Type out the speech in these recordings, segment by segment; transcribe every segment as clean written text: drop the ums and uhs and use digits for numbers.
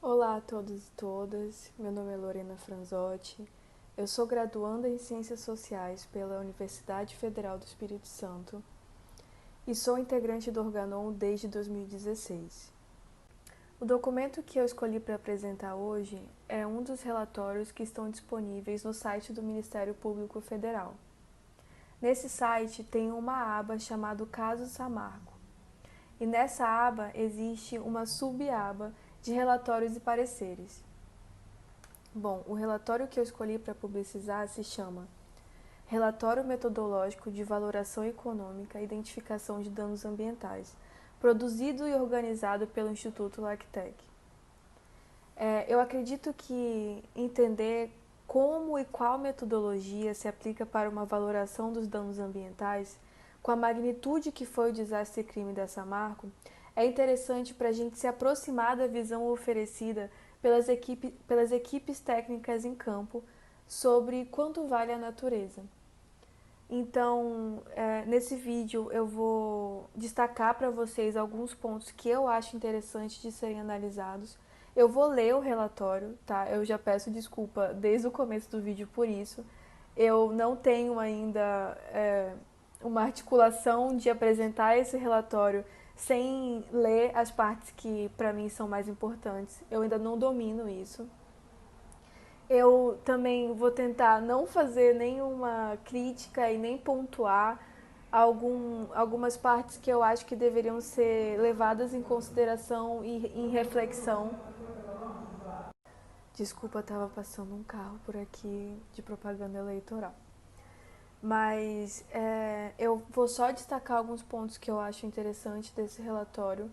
Olá a todos e todas, meu nome é Lorena Franzotti, eu sou graduanda em Ciências Sociais pela Universidade Federal do Espírito Santo e sou integrante do Organon desde 2016. O documento que eu escolhi para apresentar hoje é um dos relatórios que estão disponíveis no site do Ministério Público Federal. Nesse site tem uma aba chamada Caso Samarco e nessa aba existe uma subaba de relatórios e pareceres. Bom, o relatório que eu escolhi para publicizar se chama Relatório Metodológico de Valoração Econômica e Identificação de Danos Ambientais, produzido e organizado pelo Instituto LACTEC. Eu acredito que entender como e qual metodologia se aplica para uma valoração dos danos ambientais, com a magnitude que foi o desastre e crime da Samarco, é interessante para a gente se aproximar da visão oferecida pelas equipes técnicas em campo sobre quanto vale a natureza. Então, nesse vídeo eu vou destacar para vocês alguns pontos que eu acho interessante de serem analisados. Eu vou ler o relatório, tá? Eu já peço desculpa desde o começo do vídeo por isso. Eu não tenho ainda uma articulação de apresentar esse relatório sem ler as partes que para mim são mais importantes. Eu ainda não domino isso. Eu também vou tentar não fazer nenhuma crítica e nem pontuar algumas partes que eu acho que deveriam ser levadas em consideração e em reflexão. Desculpa, estava passando um carro por aqui de propaganda eleitoral. Mas eu vou só destacar alguns pontos que eu acho interessante desse relatório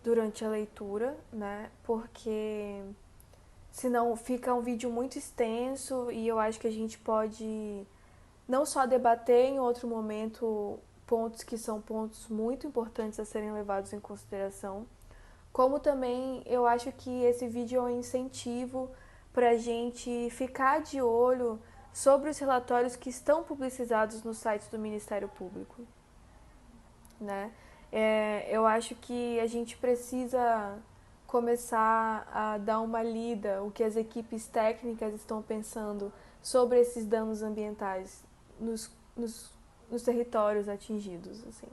durante a leitura, né? Porque senão fica um vídeo muito extenso e eu acho que a gente pode não só debater em outro momento pontos que são pontos muito importantes a serem levados em consideração, como também eu acho que esse vídeo é um incentivo para a gente ficar de olho sobre os relatórios que estão publicizados no site do Ministério Público, né? Eu acho que a gente precisa começar a dar uma lida, o que as equipes técnicas estão pensando sobre esses danos ambientais nos, nos, nos territórios atingidos, assim.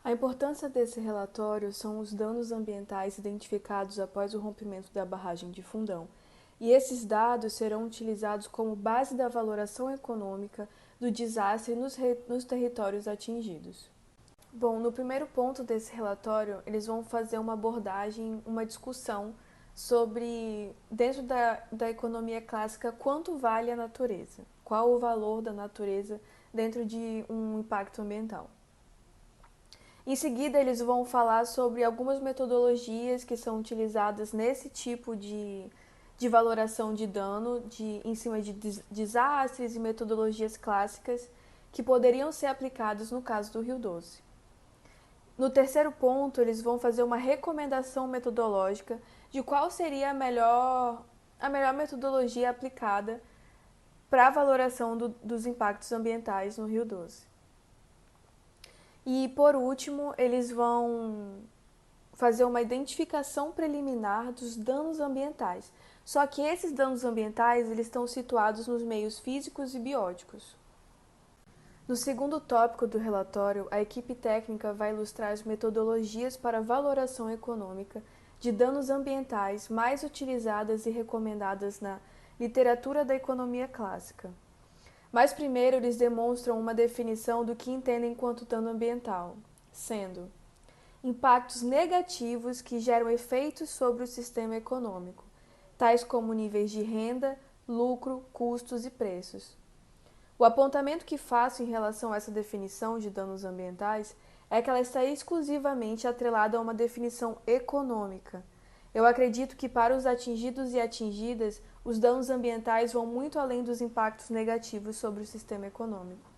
A importância desse relatório são os danos ambientais identificados após o rompimento da barragem de Fundão, e esses dados serão utilizados como base da valoração econômica do desastre nos territórios atingidos. Bom, no primeiro ponto desse relatório, eles vão fazer uma abordagem, uma discussão sobre, dentro da economia clássica, quanto vale a natureza, qual o valor da natureza dentro de um impacto ambiental. Em seguida, eles vão falar sobre algumas metodologias que são utilizadas nesse tipo de valoração de dano em cima de desastres e metodologias clássicas que poderiam ser aplicadas no caso do Rio Doce. No terceiro ponto, eles vão fazer uma recomendação metodológica de qual seria a melhor metodologia aplicada para a valoração dos impactos ambientais no Rio Doce. E, por último, eles vão fazer uma identificação preliminar dos danos ambientais. Só que esses danos ambientais eles estão situados nos meios físicos e bióticos. No segundo tópico do relatório, a equipe técnica vai ilustrar as metodologias para valoração econômica de danos ambientais mais utilizadas e recomendadas na literatura da economia clássica. Mas primeiro eles demonstram uma definição do que entendem enquanto dano ambiental, sendo impactos negativos que geram efeitos sobre o sistema econômico, tais como níveis de renda, lucro, custos e preços. O apontamento que faço em relação a essa definição de danos ambientais é que ela está exclusivamente atrelada a uma definição econômica. Eu acredito que para os atingidos e atingidas, os danos ambientais vão muito além dos impactos negativos sobre o sistema econômico.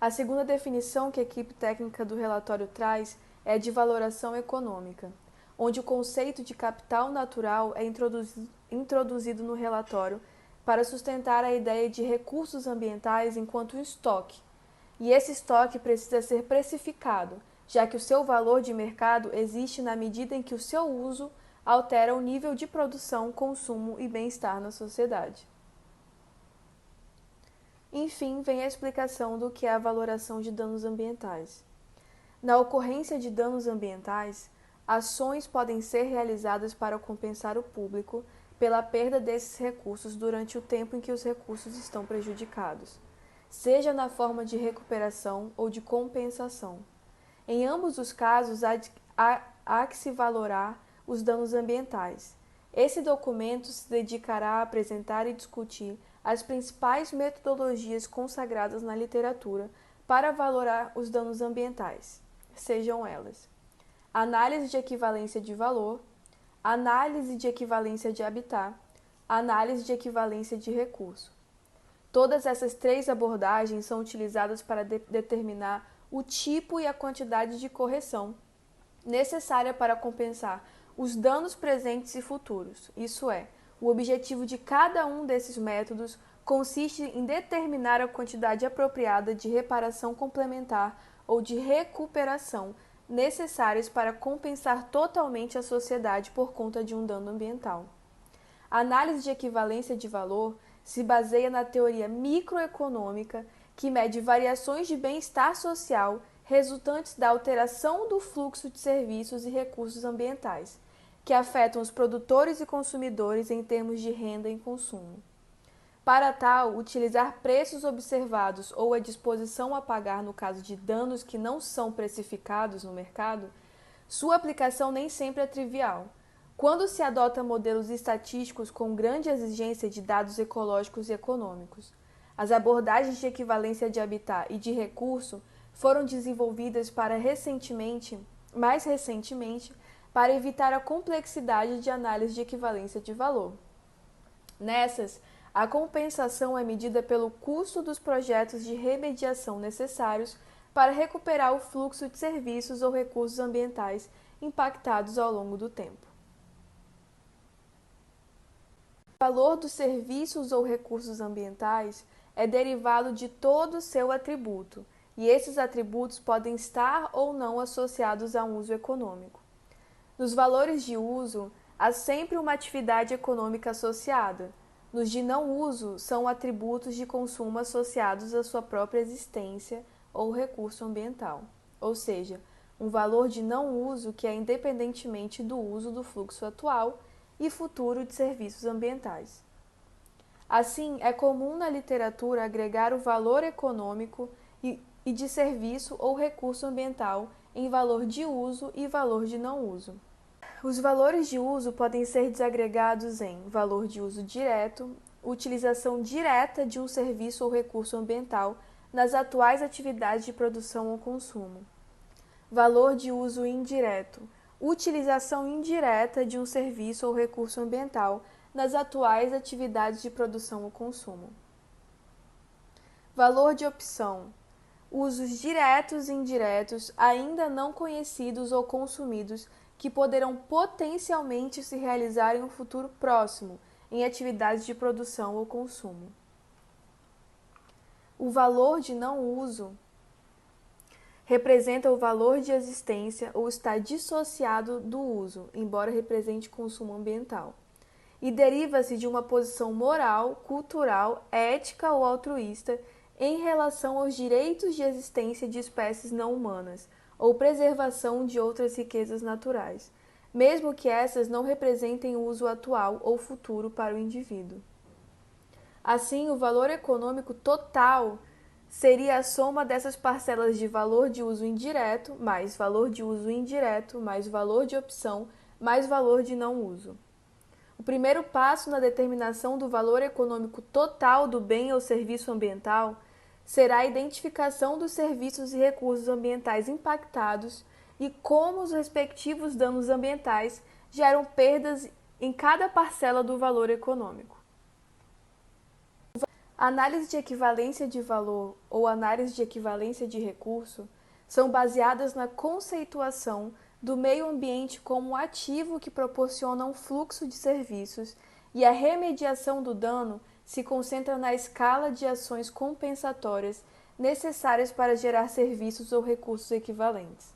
A segunda definição que a equipe técnica do relatório traz é a de valoração econômica, onde o conceito de capital natural é introduzido no relatório para sustentar a ideia de recursos ambientais enquanto um estoque. E esse estoque precisa ser precificado, já que o seu valor de mercado existe na medida em que o seu uso altera o nível de produção, consumo e bem-estar na sociedade. Enfim, vem a explicação do que é a valoração de danos ambientais. Na ocorrência de danos ambientais, ações podem ser realizadas para compensar o público pela perda desses recursos durante o tempo em que os recursos estão prejudicados, seja na forma de recuperação ou de compensação. Em ambos os casos, há que se valorar os danos ambientais. Esse documento se dedicará a apresentar e discutir as principais metodologias consagradas na literatura para valorar os danos ambientais, sejam elas: análise de equivalência de valor, análise de equivalência de habitat, análise de equivalência de recurso. Todas essas três abordagens são utilizadas para determinar o tipo e a quantidade de correção necessária para compensar os danos presentes e futuros. Isso é, o objetivo de cada um desses métodos consiste em determinar a quantidade apropriada de reparação complementar ou de recuperação necessárias para compensar totalmente a sociedade por conta de um dano ambiental. A análise de equivalência de valor se baseia na teoria microeconômica que mede variações de bem-estar social resultantes da alteração do fluxo de serviços e recursos ambientais, que afetam os produtores e consumidores em termos de renda e consumo. Para tal, utilizar preços observados ou a disposição a pagar no caso de danos que não são precificados no mercado, sua aplicação nem sempre é trivial. Quando se adota modelos estatísticos com grande exigência de dados ecológicos e econômicos, as abordagens de equivalência de habitat e de recurso foram desenvolvidas mais recentemente, para evitar a complexidade de análise de equivalência de valor. Nessas, a compensação é medida pelo custo dos projetos de remediação necessários para recuperar o fluxo de serviços ou recursos ambientais impactados ao longo do tempo. O valor dos serviços ou recursos ambientais é derivado de todo o seu atributo, e esses atributos podem estar ou não associados a um uso econômico. Nos valores de uso, há sempre uma atividade econômica associada. Nos de não uso, são atributos de consumo associados à sua própria existência ou recurso ambiental, ou seja, um valor de não uso que é independentemente do uso do fluxo atual e futuro de serviços ambientais. Assim, é comum na literatura agregar o valor econômico e de serviço ou recurso ambiental em valor de uso e valor de não uso. Os valores de uso podem ser desagregados em valor de uso direto, utilização direta de um serviço ou recurso ambiental nas atuais atividades de produção ou consumo. Valor de uso indireto, utilização indireta de um serviço ou recurso ambiental nas atuais atividades de produção ou consumo. Valor de opção, usos diretos e indiretos ainda não conhecidos ou consumidos que poderão potencialmente se realizar em um futuro próximo, em atividades de produção ou consumo. O valor de não uso representa o valor de existência ou está dissociado do uso, embora represente consumo ambiental, e deriva-se de uma posição moral, cultural, ética ou altruísta em relação aos direitos de existência de espécies não humanas ou preservação de outras riquezas naturais, mesmo que essas não representem o uso atual ou futuro para o indivíduo. Assim, o valor econômico total seria a soma dessas parcelas de valor de uso indireto, mais valor de uso indireto, mais valor de opção, mais valor de não uso. O primeiro passo na determinação do valor econômico total do bem ou serviço ambiental será a identificação dos serviços e recursos ambientais impactados e como os respectivos danos ambientais geram perdas em cada parcela do valor econômico. A análise de equivalência de valor ou análise de equivalência de recurso são baseadas na conceituação do meio ambiente como um ativo que proporciona um fluxo de serviços e a remediação do dano se concentra na escala de ações compensatórias necessárias para gerar serviços ou recursos equivalentes.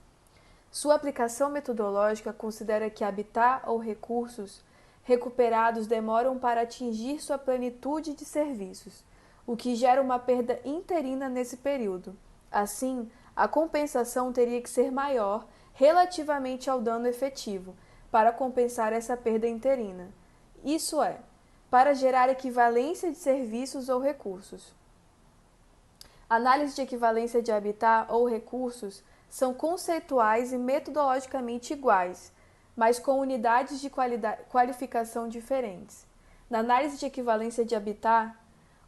Sua aplicação metodológica considera que habitat ou recursos recuperados demoram para atingir sua plenitude de serviços, o que gera uma perda interina nesse período. Assim, a compensação teria que ser maior relativamente ao dano efetivo, para compensar essa perda interina. Isso é, para gerar equivalência de serviços ou recursos. Análise de equivalência de habitat ou recursos são conceituais e metodologicamente iguais, mas com unidades de qualificação diferentes. Na análise de equivalência de habitat,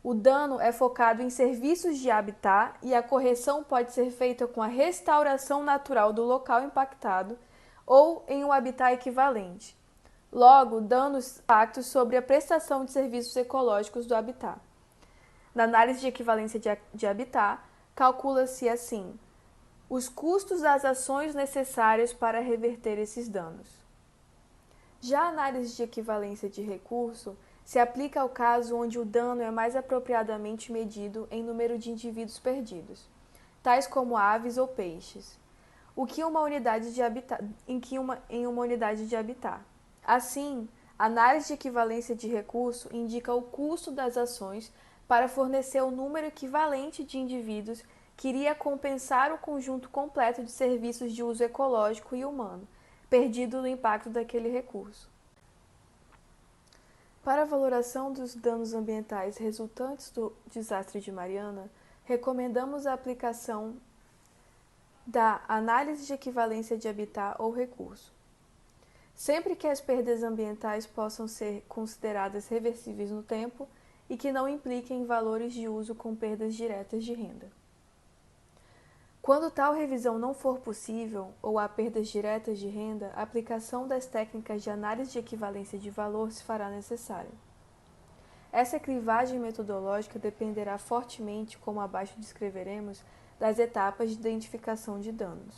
o dano é focado em serviços de habitat e a correção pode ser feita com a restauração natural do local impactado ou em um habitat equivalente. Logo, danos impactos sobre a prestação de serviços ecológicos do habitat. Na análise de equivalência de habitat, calcula-se assim os custos das ações necessárias para reverter esses danos. Já a análise de equivalência de recurso se aplica ao caso onde o dano é mais apropriadamente medido em número de indivíduos perdidos, tais como aves ou peixes, em uma unidade de habitat. Assim, a análise de equivalência de recurso indica o custo das ações para fornecer o número equivalente de indivíduos que iria compensar o conjunto completo de serviços de uso ecológico e humano, perdido no impacto daquele recurso. Para a valoração dos danos ambientais resultantes do desastre de Mariana, recomendamos a aplicação da análise de equivalência de habitat ou recurso. Sempre que as perdas ambientais possam ser consideradas reversíveis no tempo e que não impliquem valores de uso com perdas diretas de renda. Quando tal revisão não for possível ou há perdas diretas de renda, a aplicação das técnicas de análise de equivalência de valor se fará necessária. Essa clivagem metodológica dependerá fortemente, como abaixo descreveremos, das etapas de identificação de danos.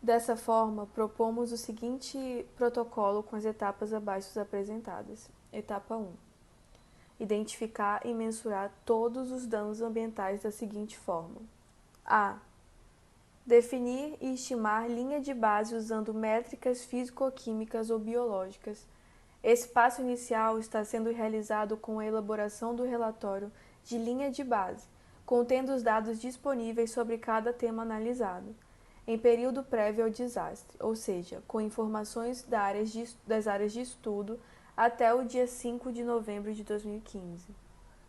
Dessa forma, propomos o seguinte protocolo com as etapas abaixo apresentadas. Etapa 1. Identificar e mensurar todos os danos ambientais da seguinte forma. A. Definir e estimar linha de base usando métricas físico-químicas ou biológicas. Esse passo inicial está sendo realizado com a elaboração do relatório de linha de base, contendo os dados disponíveis sobre cada tema analisado, em período prévio ao desastre, ou seja, com informações das áreas de estudo até o dia 5 de novembro de 2015.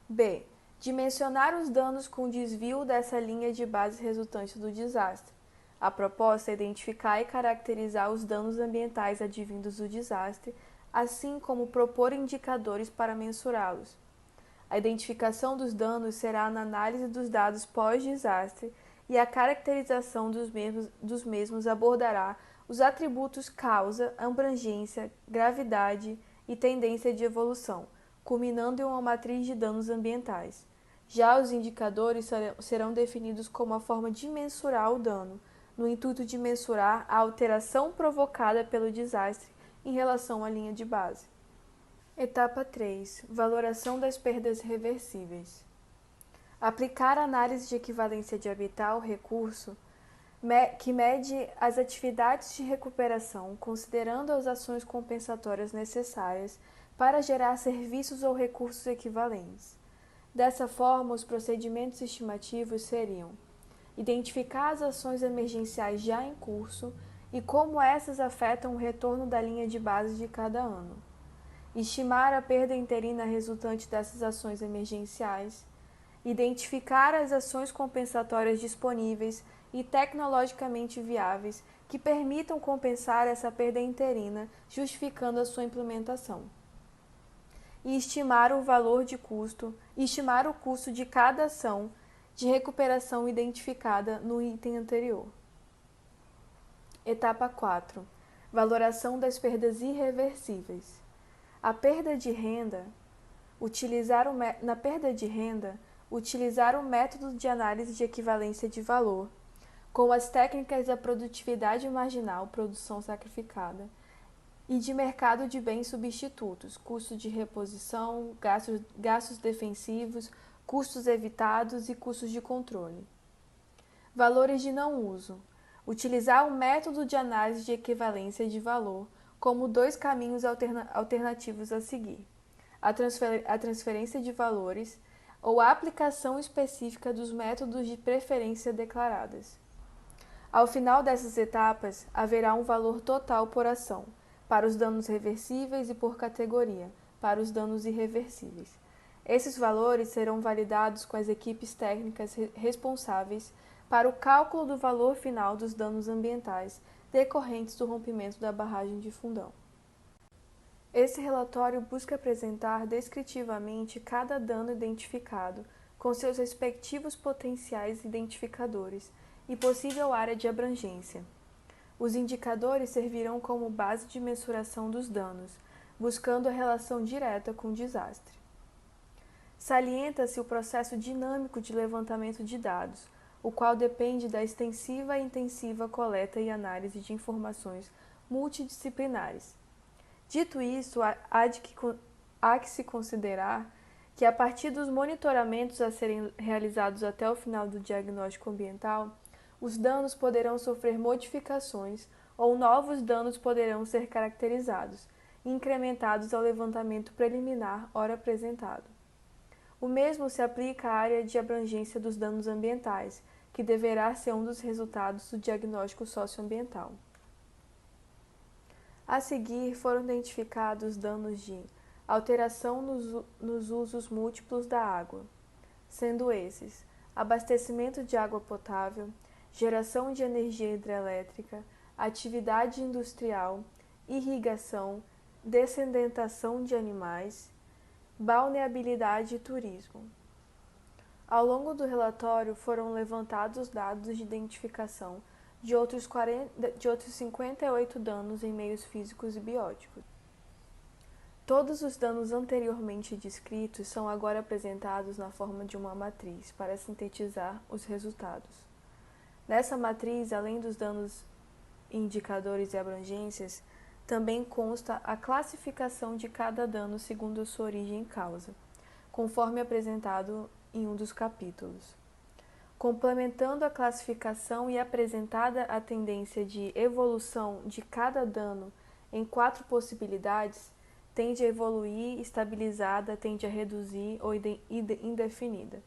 B. Dimensionar os danos com desvio dessa linha de base resultante do desastre. A proposta é identificar e caracterizar os danos ambientais advindos do desastre, assim como propor indicadores para mensurá-los. A identificação dos danos será na análise dos dados pós-desastre e a caracterização dos mesmos abordará os atributos causa, abrangência, gravidade e tendência de evolução, culminando em uma matriz de danos ambientais. Já os indicadores serão definidos como a forma de mensurar o dano, no intuito de mensurar a alteração provocada pelo desastre em relação à linha de base. Etapa 3. Valoração das perdas reversíveis. Aplicar a análise de equivalência de habitat ao recurso, que mede as atividades de recuperação, considerando as ações compensatórias necessárias para gerar serviços ou recursos equivalentes. Dessa forma, os procedimentos estimativos seriam: identificar as ações emergenciais já em curso e como essas afetam o retorno da linha de base de cada ano, estimar a perda interina resultante dessas ações emergenciais, identificar as ações compensatórias disponíveis e tecnologicamente viáveis que permitam compensar essa perda interina, justificando a sua implementação, e estimar o custo de cada ação de recuperação identificada no item anterior. Etapa 4. Valoração das perdas irreversíveis. Na perda de renda, utilizar o método de análise de equivalência de valor, com as técnicas da produtividade marginal, produção sacrificada, e de mercado de bens substitutos, custo de reposição, gastos defensivos, custos evitados e custos de controle. Valores de não uso. Utilizar o método de análise de equivalência de valor como dois caminhos alternativos a seguir: a transferência de valores ou a aplicação específica dos métodos de preferência declaradas. Ao final dessas etapas, haverá um valor total por ação, para os danos reversíveis e por categoria, para os danos irreversíveis. Esses valores serão validados com as equipes técnicas responsáveis para o cálculo do valor final dos danos ambientais decorrentes do rompimento da barragem de Fundão. Esse relatório busca apresentar descritivamente cada dano identificado, com seus respectivos potenciais identificadores e possível área de abrangência. Os indicadores servirão como base de mensuração dos danos, buscando a relação direta com o desastre. Salienta-se o processo dinâmico de levantamento de dados, o qual depende da extensiva e intensiva coleta e análise de informações multidisciplinares. Dito isso, há que se considerar que, a partir dos monitoramentos a serem realizados até o final do diagnóstico ambiental, os danos poderão sofrer modificações ou novos danos poderão ser caracterizados e incrementados ao levantamento preliminar ora apresentado. O mesmo se aplica à área de abrangência dos danos ambientais, que deverá ser um dos resultados do diagnóstico socioambiental. A seguir, foram identificados danos de alteração nos usos múltiplos da água, sendo esses abastecimento de água potável, geração de energia hidrelétrica, atividade industrial, irrigação, dessedentação de animais, balneabilidade e turismo. Ao longo do relatório foram levantados dados de identificação de outros 58 danos em meios físicos e bióticos. Todos os danos anteriormente descritos são agora apresentados na forma de uma matriz para sintetizar os resultados. Nessa matriz, além dos danos, indicadores e abrangências, também consta a classificação de cada dano segundo sua origem e causa, conforme apresentado em um dos capítulos. Complementando a classificação e apresentada a tendência de evolução de cada dano em 4 possibilidades, tende a evoluir, estabilizada, tende a reduzir ou indefinida.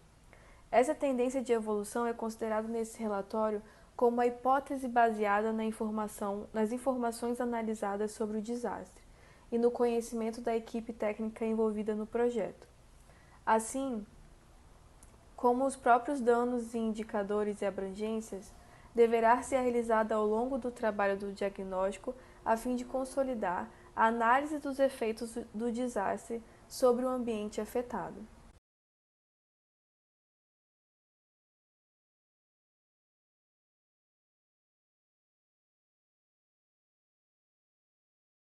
Essa tendência de evolução é considerada nesse relatório como uma hipótese baseada nas informações analisadas sobre o desastre e no conhecimento da equipe técnica envolvida no projeto. Assim, como os próprios danos, indicadores e abrangências, deverá ser realizada ao longo do trabalho do diagnóstico a fim de consolidar a análise dos efeitos do desastre sobre o ambiente afetado.